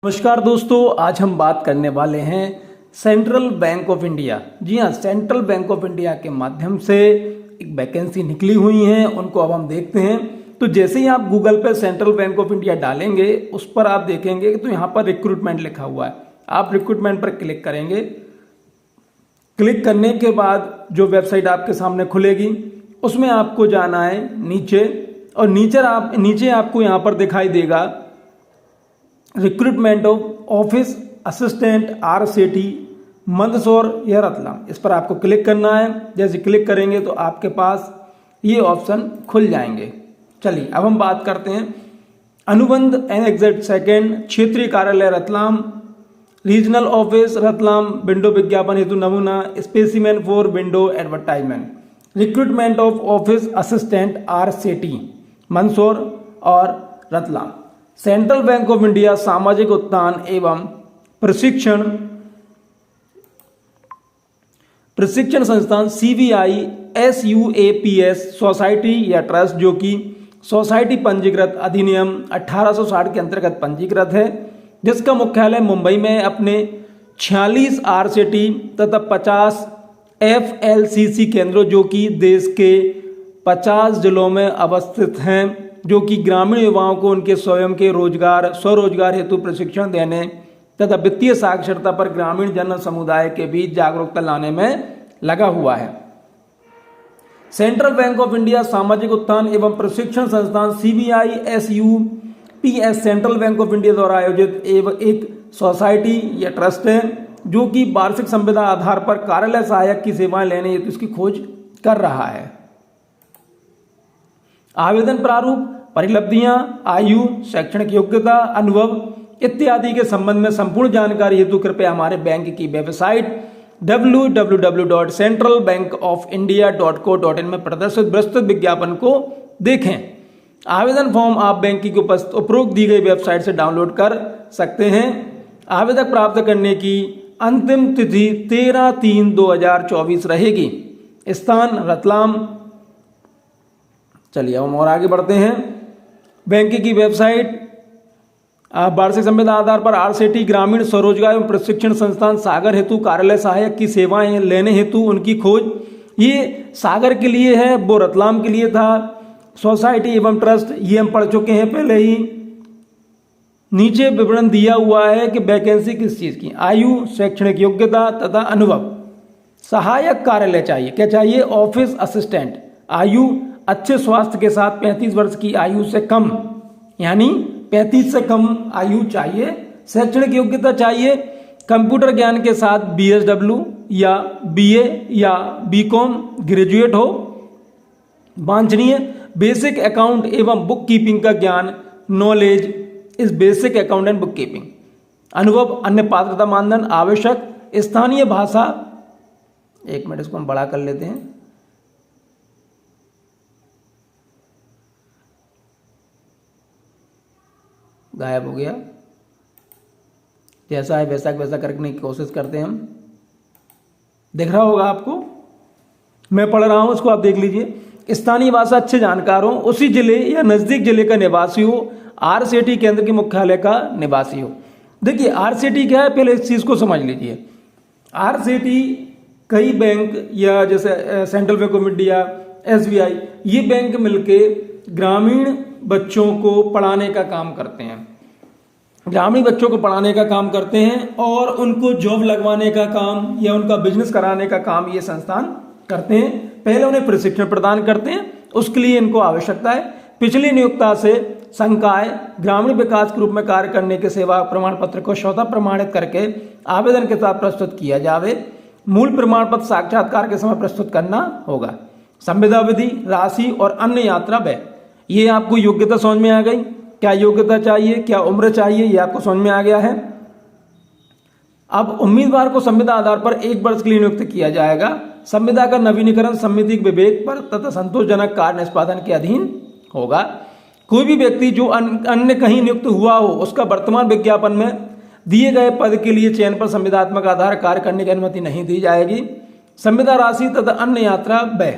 नमस्कार दोस्तों, आज हम बात करने वाले हैं सेंट्रल बैंक ऑफ इंडिया। जी हाँ, सेंट्रल बैंक ऑफ इंडिया के माध्यम से एक वैकेंसी निकली हुई है, उनको अब हम देखते हैं। तो जैसे ही आप गूगल पे सेंट्रल बैंक ऑफ इंडिया डालेंगे, उस पर आप देखेंगे तो यहाँ पर रिक्रूटमेंट लिखा हुआ है। आप रिक्रूटमेंट पर क्लिक करेंगे। क्लिक करने के बाद जो वेबसाइट आपके सामने खुलेगी, उसमें आपको जाना है नीचे, और नीचे आपको यहाँ पर दिखाई देगा recruitment of office assistant RCT Mandsaur या रतलाम। इस पर आपको क्लिक करना है। जैसे क्लिक करेंगे तो आपके पास ये ऑप्शन खुल जाएंगे। चलिए अब हम बात करते हैं अनुबंध एग्जेक्ट सेकंड क्षेत्रीय कार्यालय Ratlam, regional office Ratlam, window विज्ञापन हेतु नमूना, specimen for window advertisement, recruitment of office assistant RCT Mandsaur और Ratlam. Central bank of India सामाजिक उत्थान एवं प्रशिक्षण संस्थान CBI SUAPS सोसाइटी या ट्रस्ट, जो कि सोसाइटी पंजीकृत अधिनियम 1860 के अंतर्गत पंजीकृत है, जिसका मुख्यालय मुंबई में अपने 46 RCT तथा 50 FLCC केंद्रों, जो कि देश के 50 जिलों में अवस्थित हैं, जो कि ग्रामीण युवाओं को उनके स्वयं के स्वरोजगार हेतु प्रशिक्षण देने तथा वित्तीय साक्षरता पर ग्रामीण जन समुदाय के बीच जागरूकता लाने में लगा हुआ है। सेंट्रल बैंक ऑफ इंडिया सामाजिक उत्थान एवं प्रशिक्षण संस्थान CBI SUPS central bank of India द्वारा आयोजित एक सोसाइटी या ट्रस्ट है, जो कि वार्षिक संविदा आधार पर कार्यालय सहायक की सेवाएं लेने हेतु इसकी खोज कर रहा है। आवेदन प्रारूप, परिलब्धियां, आयु, शैक्षणिक योग्यता, अनुभव इत्यादि के संबंध में संपूर्ण जानकारी हेतु कृपया हमारे बैंक की वेबसाइट www.centralbankofindia.co.in में प्रदर्शित विस्तृत विज्ञापन को देखें। आवेदन फॉर्म आप बैंक की उपरोक्त दी गई वेबसाइट से डाउनलोड कर सकते हैं। आवेदक प्राप्त करने की अंतिम तिथि 13/3/2024 रहेगी। स्थान रतलाम। चलिए हम और आगे बढ़ते हैं। बैंक की वेबसाइट, वार्षिक संविदा आधार पर RCT ग्रामीण स्वरोजगार एवं प्रशिक्षण संस्थान सागर हेतु कार्यालय सहायक की सेवाएं लेने हेतु उनकी खोज। ये सागर के लिए है, वो रतलाम के लिए था। सोसाइटी एवं ट्रस्ट ये हम पढ़ चुके हैं पहले ही। नीचे विवरण दिया हुआ है कि वैकेंसी किस चीज की, आयु, शैक्षणिक योग्यता तथा अनुभव। सहायक कार्यालय चाहिए, क्या चाहिए? Office assistant. आयु अच्छे स्वास्थ्य के साथ 35 वर्ष की आयु से कम, यानी 35 से कम आयु चाहिए। शैक्षणिक योग्यता चाहिए कंप्यूटर ज्ञान के साथ BSW या BA या BCom ग्रेजुएट हो। वांछनीय बेसिक अकाउंट एवं बुक कीपिंग का ज्ञान, नॉलेज इस basic account and book keeping. अनुभव अन्य पात्रता मानदंड आवश्यक। स्थानीय भाषा, एक मिनट इसको हम बड़ा कर लेते हैं। गायब हो गया, जैसा है वैसा करने की कोशिश करते हैं हम। दिख रहा होगा आपको, मैं पढ़ रहा हूं, उसको आप देख लीजिए। स्थानीय भाषा अच्छे जानकार हो, उसी जिले या नजदीक जिले का निवासी हो, RCT केंद्र के मुख्यालय का निवासी हो। देखिए RCT क्या है, पहले इस चीज को समझ लीजिए। RCT कई बैंक या जैसे central bank of India, SBI, ये बैंक मिलके ग्रामीण बच्चों को पढ़ाने का काम करते हैं। ग्रामीण बच्चों को पढ़ाने का काम करते हैं और उनको जॉब लगवाने का काम या उनका बिजनेस कराने का काम ये संस्थान करते हैं। पहले उन्हें प्रशिक्षण प्रदान करते हैं, उसके लिए इनको आवश्यकता है पिछली नियोक्ता से संकाय ग्रामीण विकास के रूप में कार्य करने के सेवा प्रमाण पत्र को स्वतः प्रमाणित करके आवेदन के साथ प्रस्तुत किया जावे। मूल प्रमाण पत्र साक्षात्कार के समय प्रस्तुत करना होगा। संविदा विधि, राशि और अन्य यात्रा व्यय, ये आपको योग्यता समझ में आ गई। क्या योग्यता चाहिए, क्या उम्र चाहिए, ये आपको समझ में आ गया है। अब उम्मीदवार को संविदा आधार पर 1 वर्ष के लिए नियुक्त किया जाएगा। संविदा का नवीनीकरण समिति के विवेक पर तथा संतोषजनक कार्य निष्पादन के अधीन होगा। कोई भी व्यक्ति जो अन्य कहीं नियुक्त हुआ हो, उसका वर्तमान विज्ञापन में दिए गए पद के लिए चयन पर संविदात्मक आधार कार्य करने की अनुमति नहीं दी जाएगी। संविदा राशि तथा अन्य यात्रा व्यय।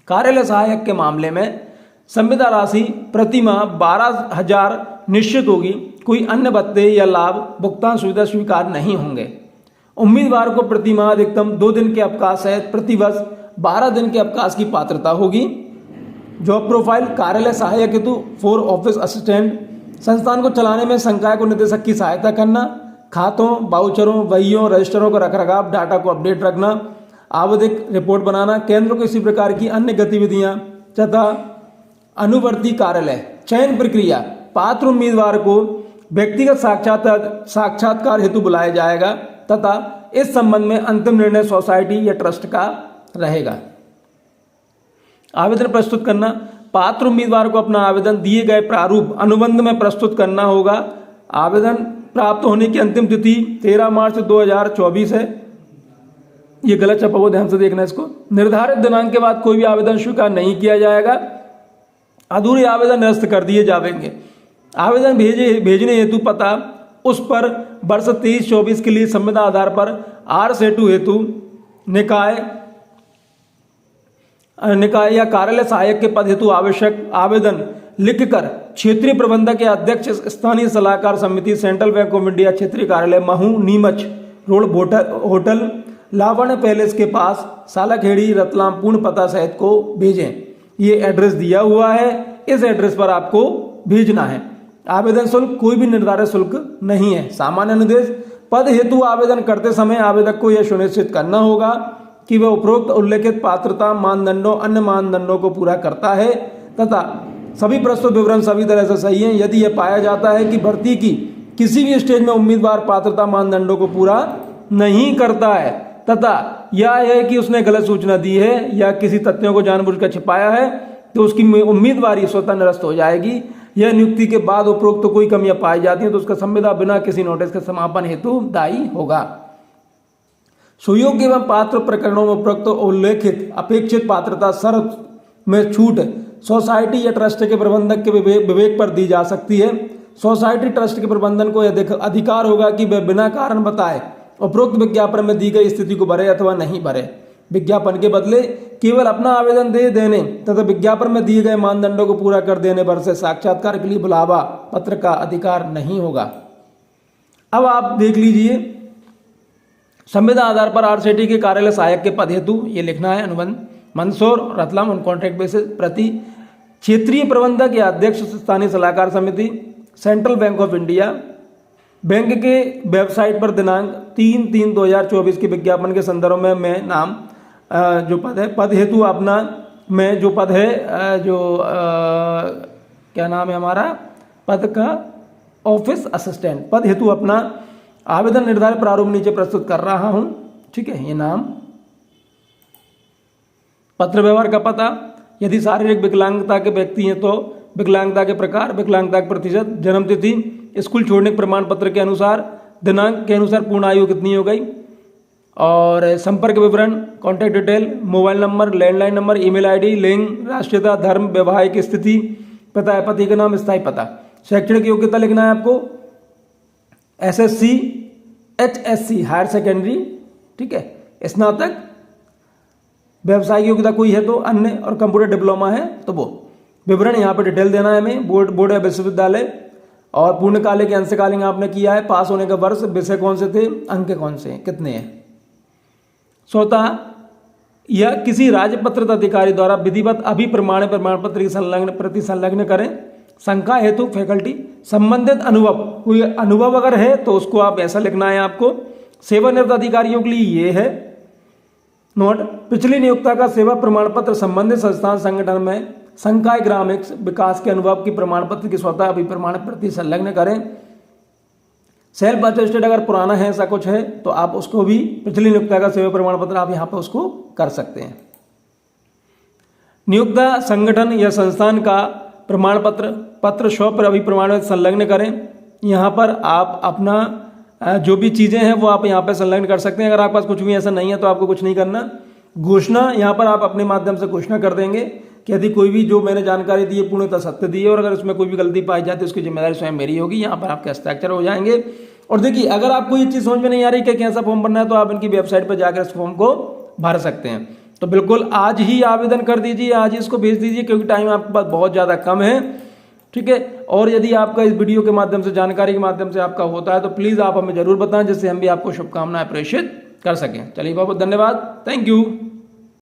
कार्यालय सहायक के मामले में संविदा राशि प्रतिमाह 12,000 निश्चित होगी। कोई अन्य भत्ते या लाभ भुगतान सुविधा स्वीकार नहीं होंगे। उम्मीदवार को प्रति माह अधिकतम 2 दिन के अवकाश है, प्रतिवर्ष 12 दिन के अवकाश की पात्रता होगी। जॉब प्रोफाइल कार्यालय सहायक हेतु 4 ऑफिस असिस्टेंट, संस्थान को चलाने में संकाय को निदेशक की सहायता करना, खातों, बाउचरों, वहियों, रजिस्टरों का रखरखाव, डाटा को अपडेट रखना, आवधिक रिपोर्ट बनाना, केंद्र को इसी प्रकार की अन्य गतिविधियां तथा अनुवर्ती कार्यालय। चयन प्रक्रिया, पात्र उम्मीदवार को व्यक्तिगत साक्षात्कार हेतु बुलाया जाएगा तथा इस संबंध में अंतिम निर्णय सोसाइटी या ट्रस्ट का रहेगा। आवेदन प्रस्तुत करना, पात्र उम्मीदवार को अपना आवेदन दिए गए प्रारूप अनुबंध में प्रस्तुत करना होगा। आवेदन प्राप्त होने की अंतिम तिथि 13 मार्च 2024 है। ये गलत छपा हुआ, ध्यान से देखना इसको। निर्धारित दिनांक के बाद कोई भी आवेदन स्वीकार नहीं किया जाएगा, अधूरे आवेदन निरस्त कर दिए जाएंगे। आवेदन भेजने हेतु पता उस पर वर्ष 23-24 के लिए संविदा आधार पर R सेतु हेतु निकाय या कार्यालय सहायक के पद हेतु आवश्यक आवेदन लिखकर क्षेत्रीय प्रबंधक या अध्यक्ष स्थानीय सलाहकार समिति, सेंट्रल बैंक ऑफ इंडिया, क्षेत्रीय कार्यालय महू, नीमच रोड, होटल लावण्य पैलेस के पास, सालाखेड़ी, रतलाम, पूर्ण पता सहित को भेजें। ये एड्रेस दिया हुआ है, इस एड्रेस पर आपको भेजना है। आवेदन शुल्क, कोई भी निर्धारित शुल्क नहीं है। सामान्य निर्देश, पद हेतु आवेदन करते समय आवेदक को यह सुनिश्चित करना होगा कि वह उपरोक्त उल्लेखित पात्रता मानदंडों अन्य मानदंडों को पूरा करता है तथा सभी प्रस्तुत विवरण सभी तरह से सही हैं। यदि यह पाया जाता है कि भर्ती की किसी भी स्टेज में उम्मीदवार पात्रता मानदंडों को पूरा नहीं करता है तथा यह है कि उसने गलत सूचना दी है या किसी तथ्यों को जानबूझकर छिपाया है, तो उसकी उम्मीदवारी स्वतः निरस्त हो जाएगी। यह नियुक्ति के बाद उपरोक्त तो कोई कमियां पाई जाती हैं तो उसका संविदा बिना किसी नोटिस के समापन हेतु दायी होगा। सुयोग्य एवं पात्र प्रकरणों में उपरोक्त उल्लेखित अपेक्षित पात्रता शर्त में छूट सोसाइटी या ट्रस्ट के प्रबंधक के विवेक पर दी जा सकती है। सोसाइटी ट्रस्ट के प्रबंधन को यह अधिकार होगा कि वह बिना कारण बताए उपरोक्त विज्ञापन में दी गई स्थिति को भरे अथवा नहीं भरे। विज्ञापन के बदले केवल अपना आवेदन दे देने तथा विज्ञापन में दिए गए मानदंडों को पूरा कर देने पर से साक्षात्कार के लिए बुलावा पत्र का अधिकार नहीं होगा। अब आप देख लीजिए, संविदा आधार पर RCT के कार्यालय सहायक के पद हेतु ये लिखना है अनुबंध Mandsaur Ratlam on contract basis प्रति क्षेत्रीय प्रबंधक या अध्यक्ष स्थानीय सलाहकार समिति, central bank of India. Bank के वेबसाइट पर दिनांक 3/3/2024 के विज्ञापन के संदर्भ में मैं नाम जो पद है, पद हेतु अपना मैं जो पद है क्या नाम है हमारा पद का, ऑफिस असिस्टेंट पद हेतु अपना आवेदन निर्धारित प्रारूप नीचे प्रस्तुत कर रहा हूं। ठीक है, ये नाम, पत्र व्यवहार का पता, यदि शारीरिक विकलांगता के व्यक्ति हैं तो विकलांगता के प्रकार, विकलांगता के प्रतिशत, जन्म तिथि, स्कूल छोड़ने के प्रमाण पत्र के अनुसार, दिनांक के अनुसार पूर्ण आयु कितनी हो गई, और संपर्क विवरण, contact detail, mobile number, landline number, email ID, लिंग, राष्ट्रीयता, धर्म, वैवाहिक स्थिति, पता है पति का नाम, स्थायी पता। शैक्षणिक योग्यता लिखना है आपको SSC HSC हायर सेकेंडरी, ठीक है, स्नातक, व्यवसायिक योग्यता कोई है तो अन्य, और कंप्यूटर डिप्लोमा है तो वो। विवरण यहाँ पे डिटेल देना है हमें, बोर्ड या विश्वविद्यालय, और पूर्णकालिक या अंशकालिक आपने किया है, पास होने का वर्ष, विषय कौन से थे, अंक कौन से हैं, कितने हैं। स्वतः या किसी राजपत्रित अधिकारी द्वारा विधिवत अभिप्रमाण प्रमाण पत्र की प्रति संलग्न करें। शंका हेतु फैकल्टी, संबंधित अनुभव, कोई अनुभव अगर है तो उसको आप ऐसा लिखना है आपको। सेवानिवृत्त अधिकारियों के लिए ये है नोट, पिछली नियोक्ता का सेवा प्रमाण पत्र संबंधित संस्थान संगठन में संकाय ग्रामीण विकास के अनुभव की प्रमाण पत्र की स्वतः अभिप्रमाण प्रति संलग्न करें। सेल्फ अटेस्टेड अगर पुराना है, ऐसा कुछ है तो आप उसको भी, पिछली नियोक्ता का सेवा प्रमाण पत्र आप यहाँ पे उसको कर सकते हैं। नियोक्ता संगठन या संस्थान का प्रमाण पत्र स्व पर अभिप्रमाण में संलग्न करें। यहाँ पर आप अपना जो भी चीज़ें हैं वो आप यहाँ पे संलग्न कर सकते हैं। अगर आपके पास कुछ भी ऐसा नहीं है तो आपको कुछ नहीं करना। घोषणा, यहाँ पर आप अपने माध्यम से घोषणा कर देंगे कि यदि कोई भी जो मैंने जानकारी दी है पूर्णतः सत्य दी है, और अगर उसमें कोई भी गलती पाई जाती है उसकी जिम्मेदारी स्वयं मेरी होगी। यहाँ पर आपके हस्ताक्षर हो जाएंगे। और देखिए, अगर आपको ये चीज़ समझ में नहीं आ रही कि कैसा फॉर्म भरना है तो आप इनकी वेबसाइट पर जाकर इस फॉर्म को भर सकते हैं। तो बिल्कुल आज ही आवेदन कर दीजिए, आज ही इसको भेज दीजिए, क्योंकि टाइम आपके पास बहुत ज़्यादा कम है। ठीक है। और यदि आपका इस वीडियो के माध्यम से, जानकारी के माध्यम से आपका होता है तो प्लीज़ आप हमें ज़रूर बताएं, जिससे हम भी आपको शुभकामनाएं प्रेषित कर सकें। चलिए बहुत बहुत धन्यवाद, थैंक यू।